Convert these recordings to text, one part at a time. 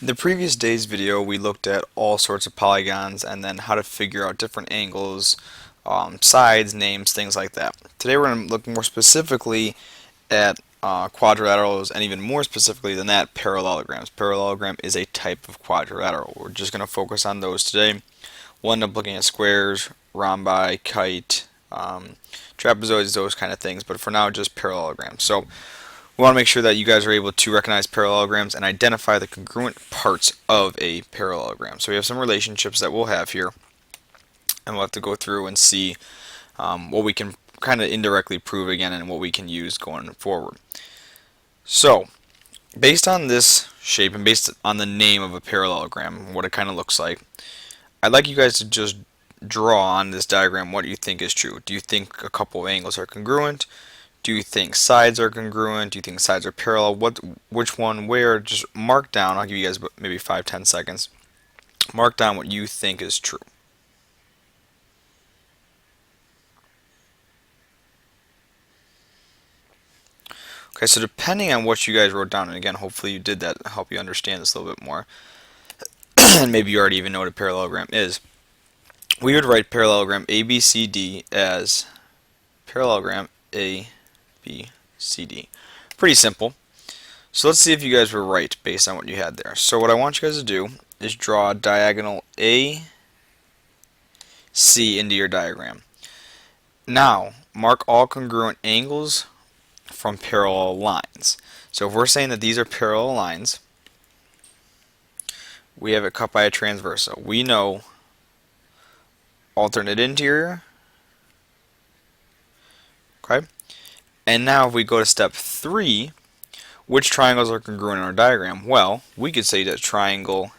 In the previous day's video, we looked at all sorts of polygons and then how to figure out different angles, sides, names, things like that. Today we're going to look more specifically at quadrilaterals and even more specifically than that, parallelograms. Parallelogram is a type of quadrilateral. We're just going to focus on those today. We'll end up looking at squares, rhombi, kite, trapezoids, those kind of things, but for now just parallelograms. So we want to make sure that you guys are able to recognize parallelograms and identify the congruent parts of a parallelogram. So we have some relationships that we'll have here, and we'll have to go through and see what we can kind of indirectly prove again and what we can use going forward. So based on this shape and based on the name of a parallelogram, what it kind of looks like, I'd like you guys to just draw on this diagram what you think is true. Do you think a couple of angles are congruent? Do you think sides are congruent? Do you think sides are parallel? Which one, where? Just mark down. I'll give you guys maybe 5-10 seconds. Mark down what you think is true. Okay, so depending on what you guys wrote down, and again, hopefully you did that to help you understand this a little bit more, and maybe you already even know what a parallelogram is, we would write parallelogram ABCD as parallelogram ABCD. Pretty simple. So let's see if you guys were right based on what you had there. So what I want you guys to do is draw a diagonal AC into your diagram. Now, mark all congruent angles from parallel lines. So if we're saying that these are parallel lines, we have it cut by a transversal. We know alternate interior. Okay? And now if we go to step 3, which triangles are congruent in our diagram? Well, we could say that triangle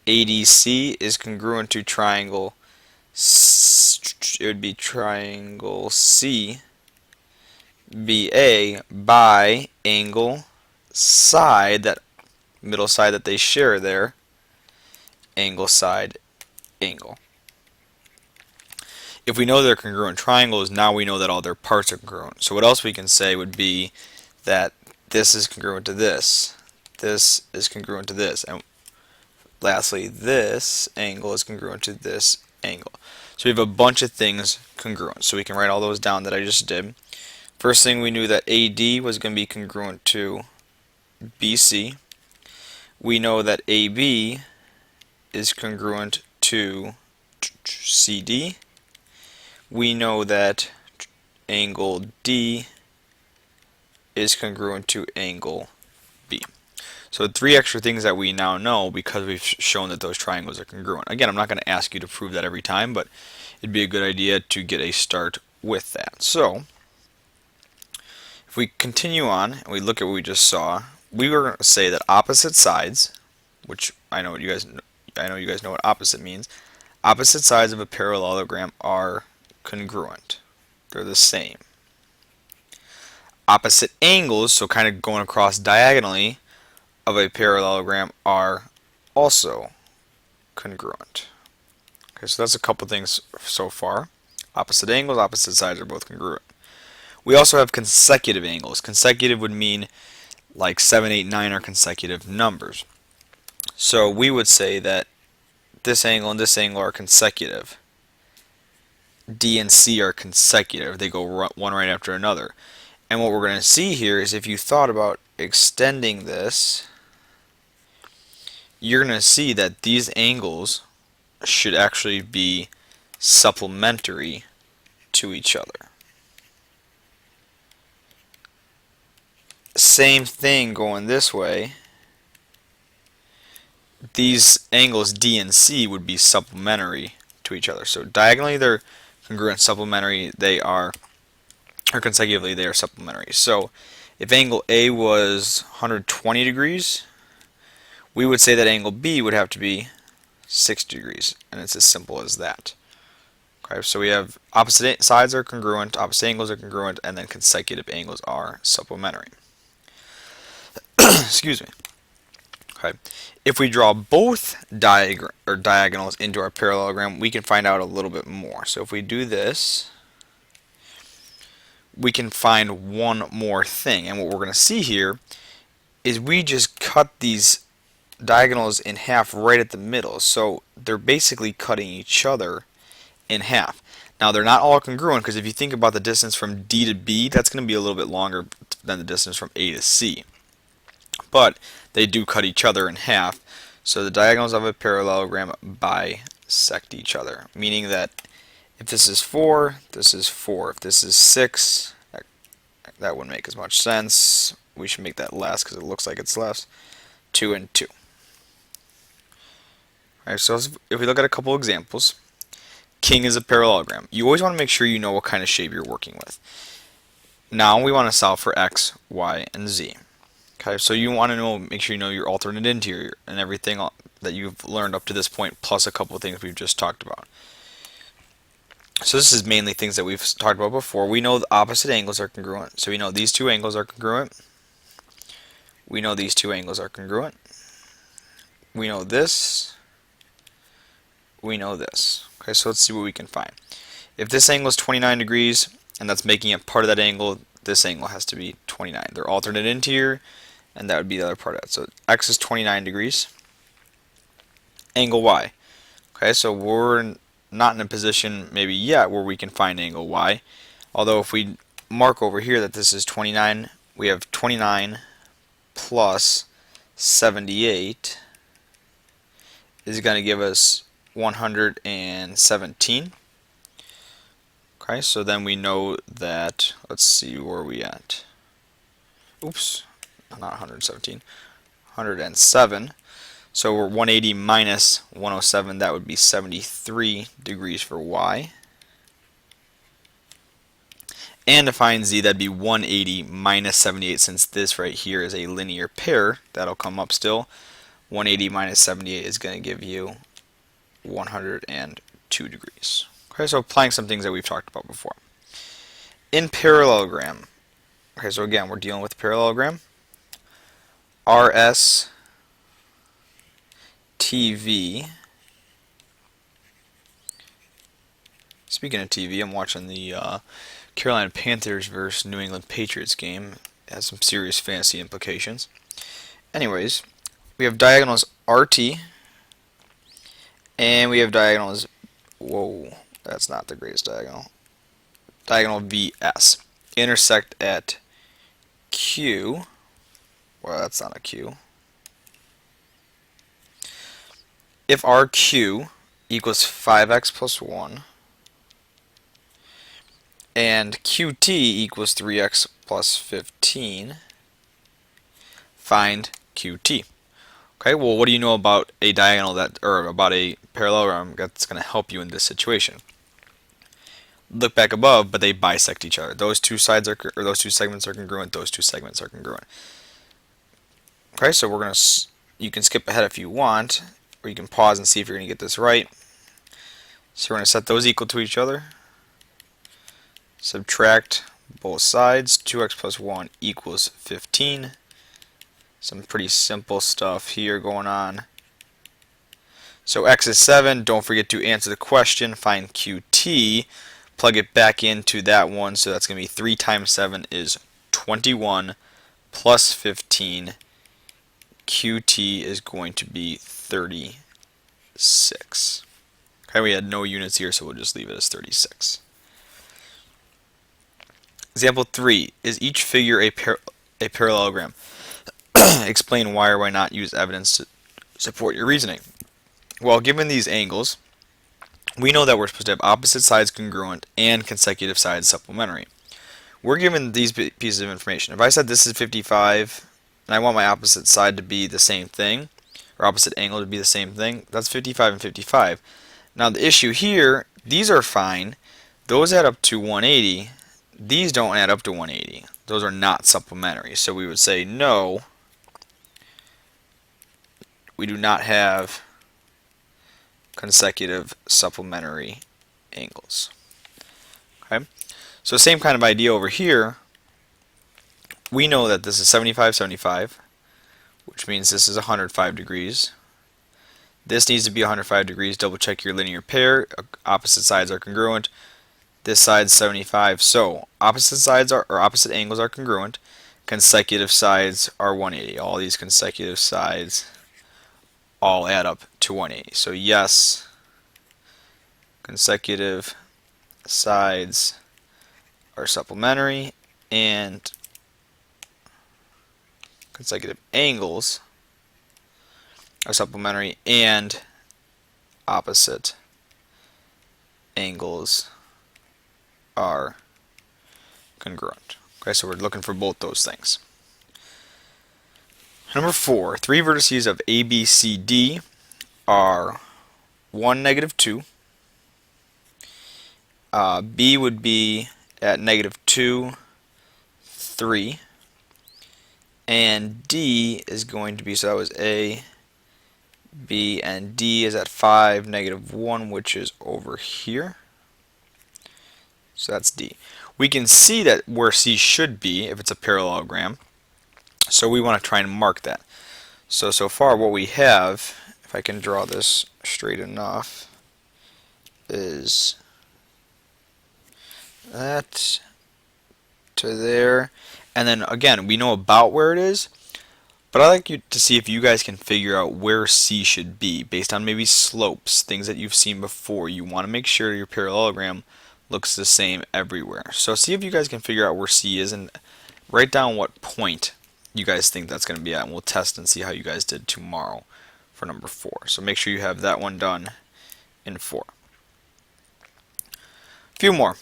ADC is congruent to triangle, it would be triangle CBA by angle side, that middle side that they share there, angle side angle. If we know they're congruent triangles, now we know that all their parts are congruent. So what else we can say would be that this is congruent to this is congruent to this, and lastly this angle is congruent to this angle. So we have a bunch of things congruent, so we can write all those down that I just did. First thing, we knew that AD was going to be congruent to BC. We know that AB is congruent to CD. We know that angle D is congruent to angle B. So 3 extra things that we now know because we've shown that those triangles are congruent. Again, I'm not going to ask you to prove that every time, but it'd be a good idea to get a start with that. So if we continue on and we look at what we just saw, we were going to say that opposite sides, which I know you guys know what opposite means. Opposite sides of a parallelogram are congruent. They're the same. Opposite angles, so kind of going across diagonally of a parallelogram, are also congruent. Okay, so that's a couple things so far. Opposite angles, opposite sides are both congruent. We also have consecutive angles. Consecutive would mean like 7, 8, 9 are consecutive numbers. So we would say that this angle and this angle are consecutive. D and C are consecutive. They go one right after another. And what we're going to see here is if you thought about extending this, you're going to see that these angles should actually be supplementary to each other. Same thing going this way. These angles D and C would be supplementary to each other. So diagonally they're congruent, supplementary they are, or consecutively they are supplementary. So if angle A was 120 degrees, we would say that angle B would have to be 60 degrees, and it's as simple as that. Okay, so we have opposite sides are congruent, opposite angles are congruent, and then consecutive angles are supplementary. Excuse me. Okay. If we draw both diagonals into our parallelogram, we can find out a little bit more. So if we do this, we can find one more thing. And what we're going to see here is we just cut these diagonals in half right at the middle. So they're basically cutting each other in half. Now they're not all congruent because if you think about the distance from D to B, that's going to be a little bit longer than the distance from A to C. But they do cut each other in half. So the diagonals of a parallelogram bisect each other, meaning that if this is 4, this is 4. If this is 6, that wouldn't make as much sense. We should make that less because it looks like it's less. 2 and 2. Alright, so if we look at a couple examples, king is a parallelogram. You always want to make sure you know what kind of shape you're working with. Now we want to solve for x, y, and z. Okay, so you want to know, make sure you know your alternate interior and everything that you've learned up to this point, plus a couple of things we've just talked about. So this is mainly things that we've talked about before. We know the opposite angles are congruent. So we know these two angles are congruent. We know these two angles are congruent. We know this. We know this. Okay, so let's see what we can find. If this angle is 29 degrees, and that's making it part of that angle, this angle has to be 29. They're alternate interior, and that would be the other part of it. So x is 29 degrees. Angle y. Okay, so we're not in a position maybe yet where we can find angle y. Although if we mark over here that this is 29, we have 29 plus 78 is going to give us 117. Okay, so then we know that, let's see where we at. Oops, not 117, 107. So we're 180 minus 107, that would be 73 degrees for y. And to find z, that'd be 180 minus 78, since this right here is a linear pair. That'll come up still. 180 minus 78 is going to give you 102 degrees. Okay, so applying some things that we've talked about before. In parallelogram, okay, so again, we're dealing with parallelogram. RS TV. Speaking of TV, I'm watching the Carolina Panthers versus New England Patriots game. It has some serious fantasy implications. Anyways, we have diagonals RT, and we have diagonals, whoa, that's not the greatest diagonal. Diagonal VS. Intersect at Q. Well, that's not a Q. If RQ equals 5x plus 1 and QT equals 3x plus 15, find QT. Okay, well, what do you know about a diagonal or about a parallelogram that's going to help you in this situation? Look back above, but they bisect each other. Those two sides are, or those two segments are congruent. Those two segments are congruent. Okay, so we're gonna. You can skip ahead if you want, or you can pause and see if you're gonna get this right. So we're gonna set those equal to each other. Subtract both sides. 2x plus 1 equals 15. Some pretty simple stuff here going on. So x is 7. Don't forget to answer the question. Find QT. Plug it back into that one. So that's going to be 3 times 7 is 21 plus 15. QT is going to be 36. Okay, we had no units here, so we'll just leave it as 36. Example 3. Is each figure a parallelogram? Explain why or why not use evidence to support your reasoning. Well, given these angles, we know that we're supposed to have opposite sides congruent and consecutive sides supplementary. We're given these pieces of information. If I said this is 55 and I want my opposite side to be the same thing, or opposite angle to be the same thing, that's 55 and 55. Now the issue here, these are fine. Those add up to 180. These don't add up to 180. Those are not supplementary. So we would say no, we do not have consecutive supplementary angles. Okay, so same kind of idea over here. We know that this is 75, 75, which means this is 105 degrees. This needs to be 105 degrees. Double check your linear pair. Opposite sides are congruent. This side's 75, so opposite sides are, or opposite angles are congruent. consecutive sides are 180. All these consecutive sides all add up to 180. So yes, consecutive sides are supplementary, and consecutive angles are supplementary, and opposite angles are congruent. Okay, so we're looking for both those things. Number 4, three vertices of A, B, C, D are 1, negative 2. B would be at negative 2, 3. And D is going to be, so that was A, B, and D is at 5, negative 1, which is over here. So that's D. We can see that where C should be if it's a parallelogram. So we want to try and mark that. So far what we have, if I can draw this straight enough, is that to there. And then again, we know about where it is, but I'd like you to see if you guys can figure out where C should be based on maybe slopes, things that you've seen before. You want to make sure your parallelogram looks the same everywhere. So see if you guys can figure out where C is and write down what point you guys think that's going to be at, and we'll test and see how you guys did tomorrow for number 4. So make sure you have that one done in 4. A few more.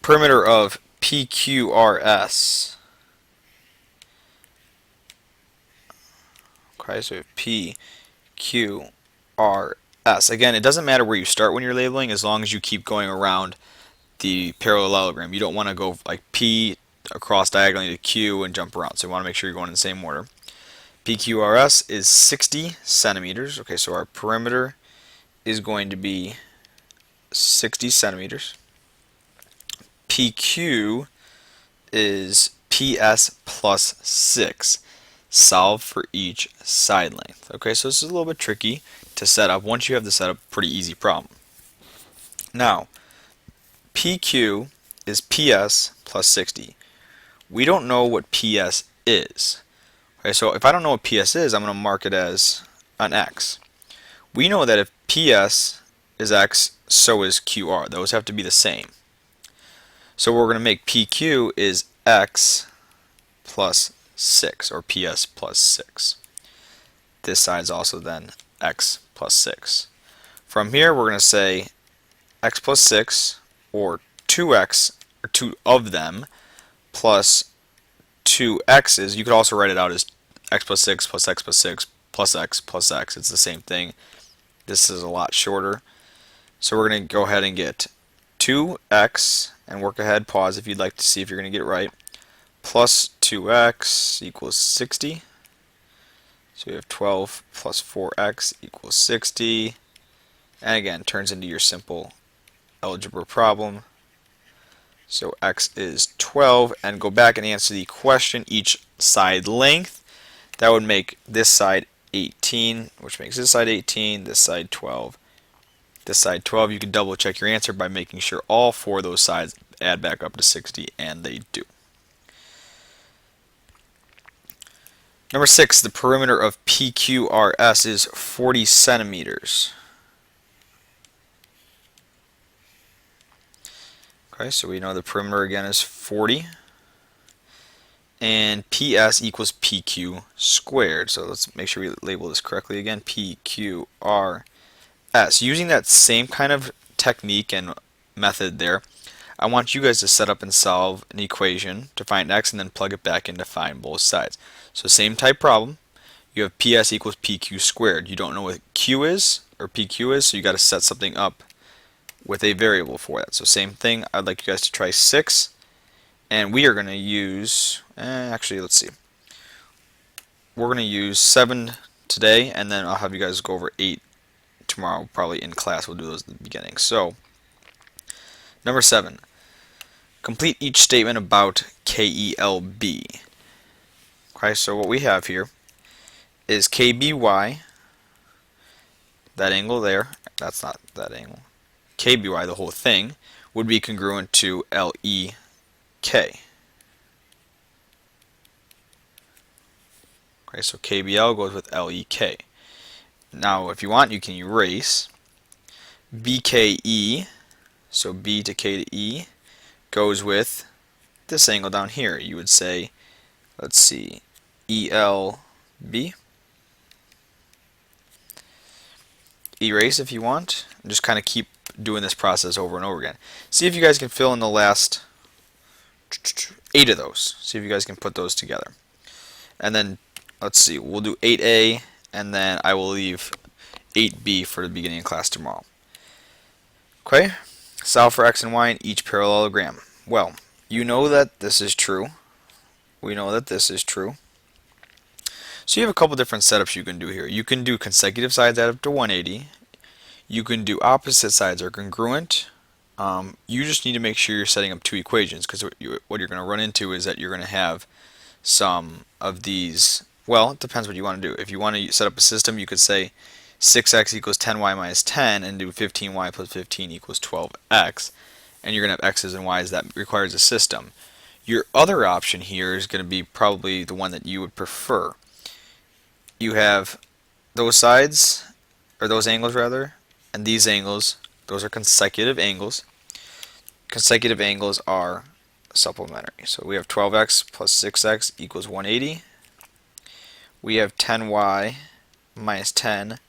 Perimeter of PQRS. Okay, so PQRS. Again, it doesn't matter where you start when you're labeling as long as you keep going around the parallelogram. You don't want to go like P across diagonally to Q and jump around. So you want to make sure you're going in the same order. PQRS is 60 centimeters. Okay, so our perimeter is going to be 60 centimeters. PQ is PS plus 6. Solve for each side length. Okay, so this is a little bit tricky to set up. Once you have this set up, pretty easy problem. Now, PQ is PS plus 60. We don't know what PS is. Okay, so if I don't know what PS is, I'm going to mark it as an X. We know that if PS is X, so is QR. Those have to be the same. So what we're going to make PQ is X plus 6, or PS plus 6. This side is also then X plus 6. From here, we're going to say X plus 6, or 2X, or 2 of them, plus 2 X's. You could also write it out as X plus 6 plus X plus 6 plus X plus X. It's the same thing. This is a lot shorter. So we're going to go ahead and get 2X, and work ahead, pause if you'd like to see if you're going to get it right, plus 2X equals 60. So we have 12 plus 4X equals 60. And again, turns into your simple algebra problem. So X is 12, and go back and answer the question, each side length. That would make this side 18, which makes this side 18, this side 12. This side 12, you can double check your answer by making sure all 4 of those sides add back up to 60, and they do. Number 6, the perimeter of PQRS is 40 centimeters. Okay, so we know the perimeter again is 40. And PS equals PQ squared. So let's make sure we label this correctly again. PQRS. Using that same kind of technique and method there, I want you guys to set up and solve an equation to find X and then plug it back in to find both sides. So same type problem. You have PS equals PQ squared. You don't know what Q is or PQ is, so you got to set something up with a variable for that. So same thing, I'd like you guys to try 6, and we are going to use, actually let's see, we're going to use 7 today, and then I'll have you guys go over 8 tomorrow, probably in class. We'll do those at the beginning. So number 7, complete each statement about KELB. Okay, so what we have here is KBY, that angle there, that's not that angle, KBY, the whole thing, would be congruent to LEK. Okay, so KBL goes with LEK. Now, if you want, you can erase BKE. So B to K to E goes with this angle down here. You would say, let's see, ELB. Erase if you want, and just kind of keep doing this process over and over again. See if you guys can fill in the last 8 of those. See if you guys can put those together. And then, let's see, we'll do 8A, and then I will leave 8B for the beginning of class tomorrow. Okay, solve for x and y in each parallelogram. Well, you know that this is true. We know that this is true. So you have a couple different setups you can do here. You can do consecutive sides add up to 180. You can do opposite sides are congruent. You just need to make sure you're setting up two equations, because what you're going to run into is that you're going to have some of these. Well, it depends what you want to do. If you want to set up a system, you could say 6x equals 10y minus 10 and do 15y plus 15 equals 12x. And you're going to have x's and y's. That requires a system. Your other option here is going to be probably the one that you would prefer. You have those sides, or those angles rather, and these angles. Those are consecutive angles. Consecutive angles are supplementary. So we have 12x plus 6x equals 180. We have 10y minus 10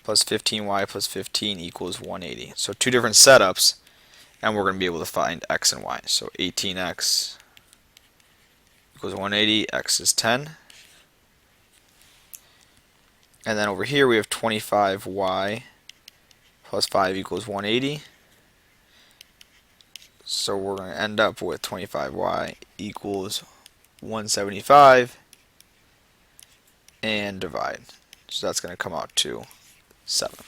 plus 15y plus 15 equals 180. So two different setups, and we're going to be able to find x and y. So 18x equals 180, x is 10. And then over here we have 25y plus 5 equals 180. So we're going to end up with 25y equals 175 and divide. So that's going to come out to 7.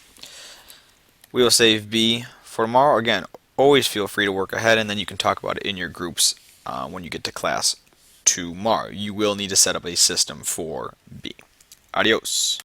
We will save B for tomorrow. Again, always feel free to work ahead, and then you can talk about it in your groups when you get to class tomorrow. You will need to set up a system for B. Adios.